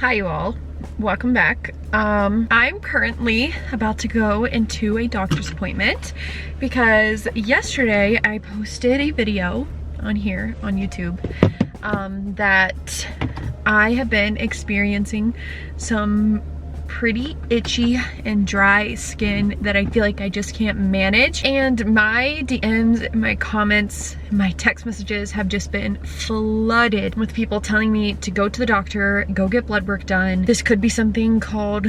Hi you all, welcome back. I'm currently about to go into a doctor's appointment because yesterday I posted a video on here on YouTube that I have been experiencing some pretty itchy and dry skin that I feel like I just can't manage, and my DMs, my comments, my text messages have just been flooded with people telling me to go to the doctor, go get blood work done. This could be something called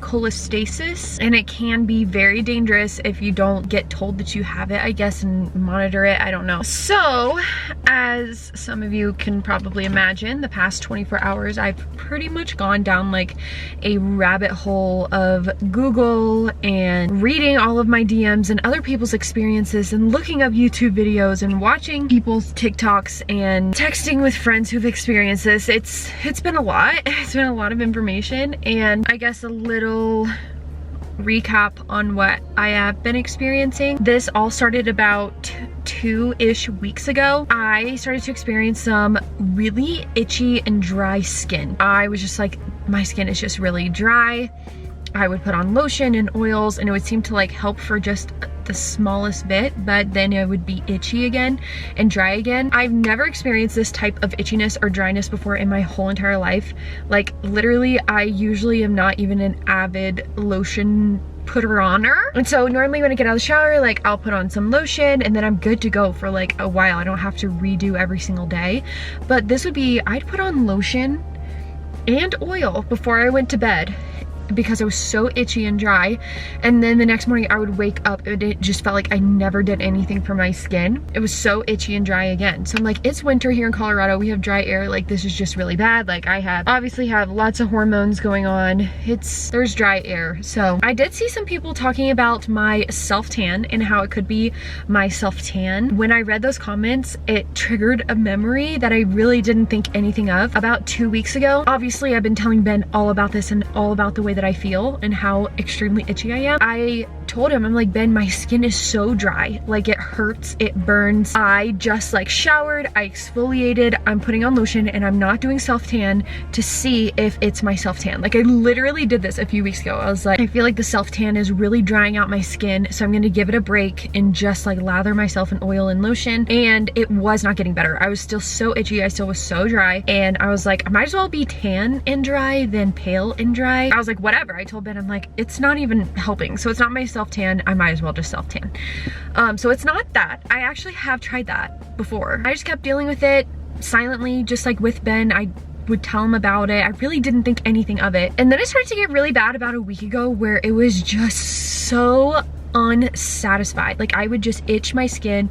cholestasis, and it can be very dangerous if you don't get told that you have it, I guess, and monitor it. I don't know. So as some of you can probably imagine, the past 24 hours I've pretty much gone down like a rabbit hole of Google and reading all of my DMs and other people's experiences and looking up YouTube videos and watching people's TikToks and texting with friends who've experienced this. It's been a lot. It's been a lot of information, and I guess a little recap on what I have been experiencing. This all started about 2-ish weeks ago. I started to experience some really itchy and dry skin. I was just like, my skin is just really dry. I would put on lotion and oils and it would seem to like help for just the smallest bit, but then it would be itchy again and dry again. I've never experienced this type of itchiness or dryness before in my whole entire life. Like literally, I usually am not even an avid lotion putter-oner. And so normally when I get out of the shower, like I'll put on some lotion and then I'm good to go for like a while. I don't have to redo every single day. But this would be, I'd put on lotion and oil before I went to bed because I was so itchy and dry, and then the next morning I would wake up and it just felt like I never did anything for my skin. It was so itchy and dry again. So I'm like, it's winter here in Colorado, we have dry air, like this is just really bad. Like I obviously have lots of hormones going on, there's dry air. So I did see some people talking about my self-tan and how it could be my self-tan. When I read those comments, it triggered a memory that I really didn't think anything of. About 2 weeks ago, obviously I've been telling Ben all about this and all about the way that I feel and how extremely itchy I am. I told him, I'm like, Ben, my skin is so dry, like it hurts, it burns. I just like showered, I exfoliated, I'm putting on lotion, and I'm not doing self-tan to see if it's my self-tan. Like I literally did this a few weeks ago. I was like, I feel like the self-tan is really drying out my skin, so I'm gonna give it a break and just like lather myself in oil and lotion, and it was not getting better. I was still so itchy, I still was so dry, and I was like, I might as well be tan and dry than pale and dry. I was like, whatever. I told Ben, I'm like, it's not even helping, so it's not my self-tan, I might as well just self-tan. So it's not that. I actually have tried that before. I just kept dealing with it silently, just like with Ben. I would tell him about it. I really didn't think anything of it. And then it started to get really bad about a week ago, where it was just so unsatisfied. Like I would just itch my skin,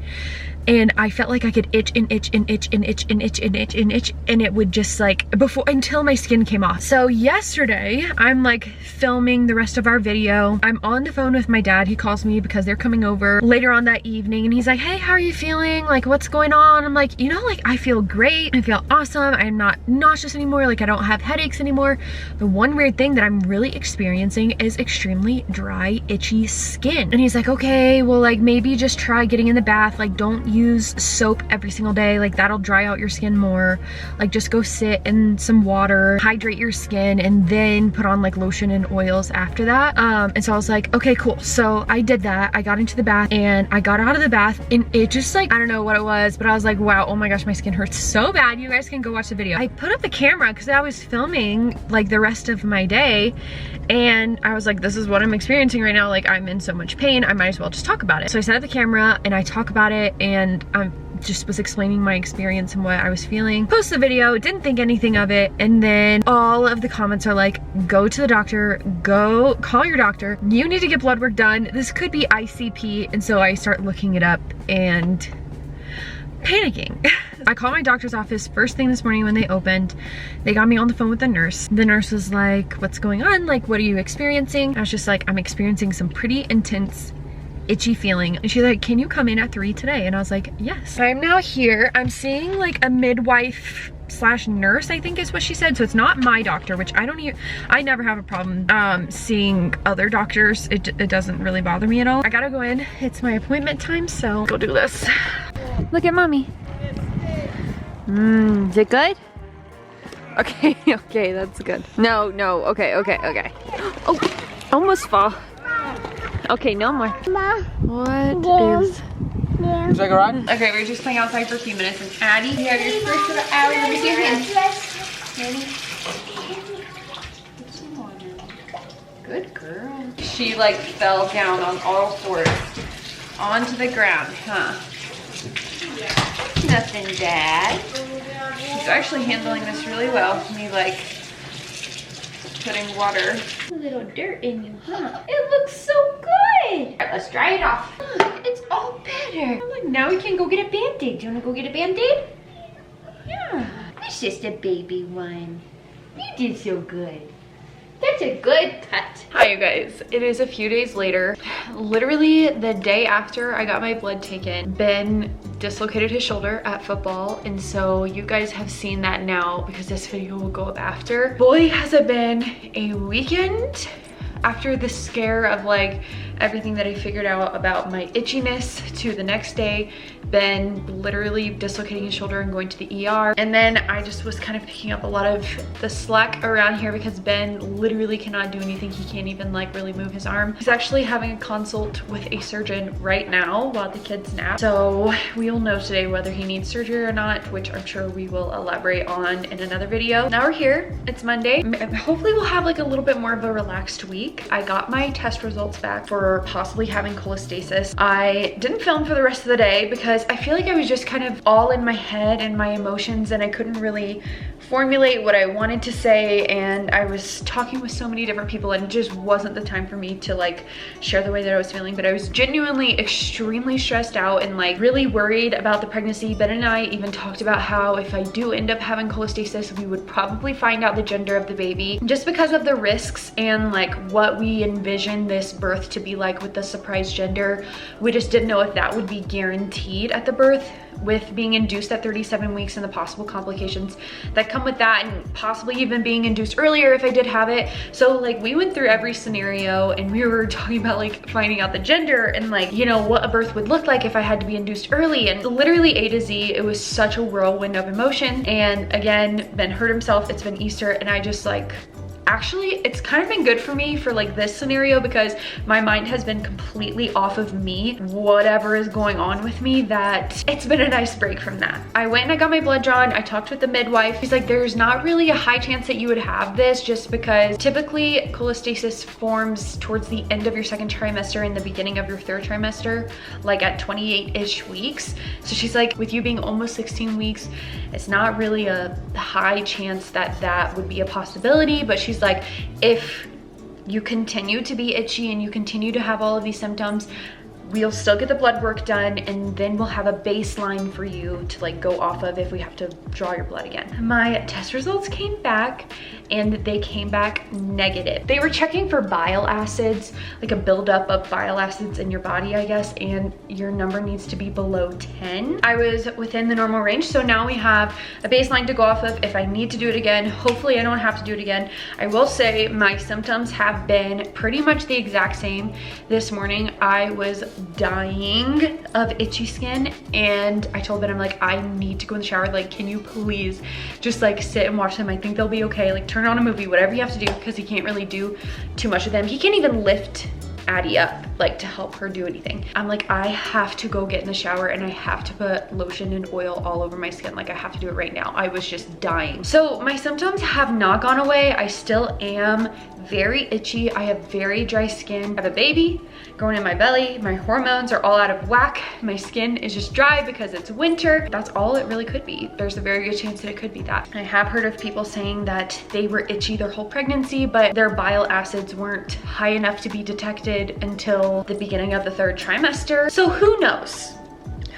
and I felt like I could itch and itch and itch and itch and itch and itch and itch, and it would just like until my skin came off. So yesterday I'm like filming the rest of our video. I'm on the phone with my dad. He calls me because they're coming over later on that evening, and he's like, hey, how are you feeling? Like, what's going on? I'm like, you know, like I feel great. I feel awesome. I'm not nauseous anymore. Like I don't have headaches anymore. The one weird thing that I'm really experiencing is extremely dry, itchy skin. And he's like, okay, well, like maybe just try getting in the bath. Like don't use soap every single day, like that'll dry out your skin more. Like just go sit in some water, hydrate your skin, and then put on like lotion and oils after that. And so I was like, okay, cool. So I did that. I got into the bath and I got out of the bath, and it just like, I don't know what it was, but I was like, wow, oh my gosh, my skin hurts so bad. You guys can go watch the video. I put up the camera because I was filming like the rest of my day, and I was like, this is what I'm experiencing right now. Like I'm in so much pain, I might as well just talk about it. So I set up the camera and I talk about it, and I just was explaining my experience and what I was feeling. Post the video, didn't think anything of it, and then all of the comments are like, go to the doctor, go call your doctor, you need to get blood work done, this could be ICP. And so I start looking it up and panicking. I called my doctor's office first thing this morning when they opened. They got me on the phone with the nurse. The nurse was like, what's going on? Like, what are you experiencing? I was just like, I'm experiencing some pretty intense itchy feeling. And she's like, can you come in at 3 today? And I was like, yes. I'm now here. I'm seeing like a midwife slash nurse, I think is what she said. So it's not my doctor, which I never have a problem seeing other doctors. It doesn't really bother me at all. I gotta go in. It's my appointment time, so go do this. Look at mommy. Is it good? Okay, okay, that's good. No, no, okay, okay, okay. Oh, almost fall. Okay, no more. What is... Would you like a ride? Okay, we're just playing outside for a few minutes, and Addie, you have your first little hour. Let me see your hands. Good girl. She like fell down on all fours onto the ground, huh? Nothing bad. She's actually handling this really well. Me like putting water. A little dirt in you, huh? It looks so good. All right, let's dry it off. It's all better. Look, now we can go get a Band-Aid. Do you want to go get a Band-Aid? Yeah. It's just a baby one. You did so good. That's a good cut. Hi you guys, it is a few days later. Literally the day after I got my blood taken, Ben dislocated his shoulder at football, and so you guys have seen that now because this video will go up after. Boy, has it been a weekend after the scare of like everything that I figured out about my itchiness to the next day, Ben literally dislocating his shoulder and going to the ER. And then I just was kind of picking up a lot of the slack around here because Ben literally cannot do anything. He can't even like really move his arm. He's actually having a consult with a surgeon right now while the kids nap. So we will know today whether he needs surgery or not, which I'm sure we will elaborate on in another video. Now we're here, it's Monday. Hopefully we'll have like a little bit more of a relaxed week. I got my test results back for possibly having cholestasis. I didn't film for the rest of the day because I feel like I was just kind of all in my head and my emotions, and I couldn't really formulate what I wanted to say, and I was talking with so many different people and it just wasn't the time for me to like share the way that I was feeling. But I was genuinely extremely stressed out and like really worried about the pregnancy. Ben and I even talked about how if I do end up having cholestasis, we would probably find out the gender of the baby just because of the risks and like what we envision this birth to be like with the surprise gender. We just didn't know if that would be guaranteed at the birth with being induced at 37 weeks and the possible complications that come with that, and possibly even being induced earlier if I did have it. So like we went through every scenario and we were talking about like finding out the gender and like, you know, what a birth would look like if I had to be induced early, and literally A to Z. It was such a whirlwind of emotion. And again, Ben hurt himself. It's been Easter and I just like, actually it's kind of been good for me for like this scenario because my mind has been completely off of me, whatever is going on with me, that it's been a nice break from that. I went and I got my blood drawn. I talked with the midwife. She's like, there's not really a high chance that you would have this just because typically cholestasis forms towards the end of your second trimester and the beginning of your third trimester, like at 28-ish weeks. So she's like, with you being almost 16 weeks, it's not really a high chance that that would be a possibility. But she's like, if you continue to be itchy and you continue to have all of these symptoms, we'll still get the blood work done and then we'll have a baseline for you to like go off of if we have to draw your blood again. My test results came back and they came back negative. They were checking for bile acids, like a buildup of bile acids in your body, I guess, and your number needs to be below 10. I was within the normal range, so now we have a baseline to go off of if I need to do it again. Hopefully I don't have to do it again. I will say my symptoms have been pretty much the exact same. This morning I was dying of itchy skin and I told Ben, I'm like, I need to go in the shower. Like, can you please just like sit and watch them? I think they'll be okay. Like, turn on a movie, whatever you have to do, because he can't really do too much of them. He can't even lift Addie up like to help her do anything. I'm like, I have to go get in the shower and I have to put lotion and oil all over my skin. Like, I have to do it right now. I was just dying. So my symptoms have not gone away. I still am very itchy. I have very dry skin. I have a baby growing in my belly. My hormones are all out of whack. My skin is just dry because it's winter. That's all it really could be. There's a very good chance that it could be that. I have heard of people saying that they were itchy their whole pregnancy, but their bile acids weren't high enough to be detected until the beginning of the third trimester. So who knows?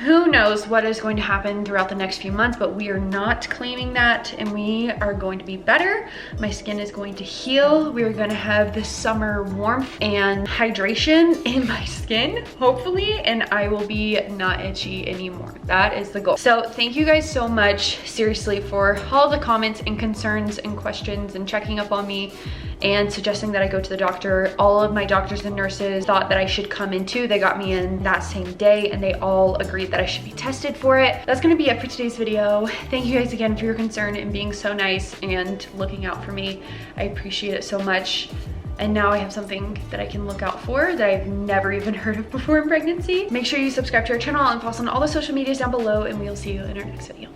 Who knows what is going to happen throughout the next few months, but we are not claiming that, and we are going to be better. My skin is going to heal. We are going to have this summer warmth and hydration in my skin, hopefully, and I will be not itchy anymore. That is the goal. So thank you guys so much, seriously, for all the comments and concerns and questions and checking up on me and suggesting that I go to the doctor. All of my doctors and nurses thought that I should come in too. They got me in that same day and they all agreed that I should be tested for it. That's gonna be it for today's video. Thank you guys again for your concern and being so nice and looking out for me. I appreciate it so much. And now I have something that I can look out for that I've never even heard of before in pregnancy. Make sure you subscribe to our channel and follow us on all the social medias down below, and we'll see you in our next video.